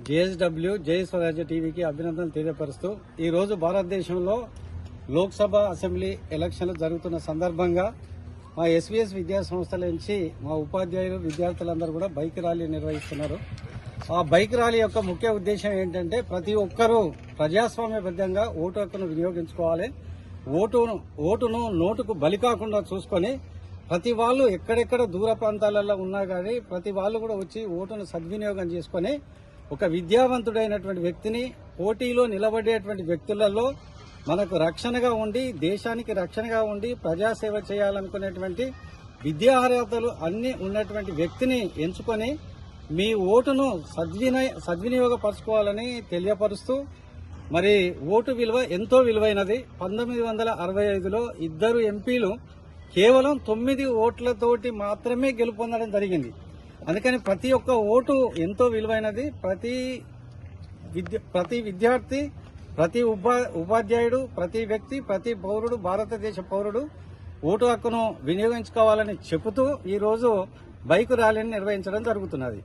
JSW జై స్వరాజ్య టీవీకి అభినందనలు తెలియపరుస్తూ ఈ రోజు భారతదేశంలో లోక్సభ అసెంబ్లీ ఎలక్షన్లు జరుగుతున్న సందర్భంగా మా ఎస్వీఎస్ విద్యా సంస్థల నుంచి మా ఉపాధ్యాయులు విద్యార్థులందరూ కూడా బైక్ ర్యాలీ నిర్వహిస్తున్నారు. ఆ బైక్ ర్యాలీ యొక్క ముఖ్య ఉద్దేశం ఏంటంటే ప్రతి ఒక్కరూ ప్రజాస్వామ్యబద్ధంగా ఓటు హక్కును వినియోగించుకోవాలి. ఓటును నోటుకు బలి కాకుండా చూసుకొని ప్రతి వాళ్ళు ఎక్కడెక్కడ దూర ప్రాంతాలలో ఉన్నా కానీ ప్రతి వాళ్ళు కూడా వచ్చి ఓటును సద్వినియోగం చేసుకుని ఒక విద్యావంతుడైనటువంటి వ్యక్తిని పోటీలో నిలబడేటువంటి వ్యక్తులలో మనకు రక్షణగా ఉండి దేశానికి రక్షణగా ఉండి ప్రజాసేవ చేయాలనుకునేటువంటి విద్యా అర్హతలు అన్ని ఉన్నటువంటి వ్యక్తిని ఎంచుకొని మీ ఓటును సద్వినియోగపరచుకోవాలని తెలియపరుస్తూ మరి ఓటు విలువ ఎంతో విలువైనది. 1965లో 2 ఎంపీలు కేవలం 9 ఓట్లతోటి మాత్రమే గెలుపొందడం జరిగింది. అందుకని ప్రతి ఒక్క ఓటు ఎంతో విలువైనది. ప్రతి విద్యార్థి, ప్రతి ఉపాధ్యాయుడు, ప్రతి వ్యక్తి, ప్రతి పౌరుడు, భారతదేశ పౌరుడు ఓటు హక్కును వినియోగించుకోవాలని చెబుతూ ఈ రోజు బైక్ ర్యాలీని నిర్వహించడం జరుగుతున్నది.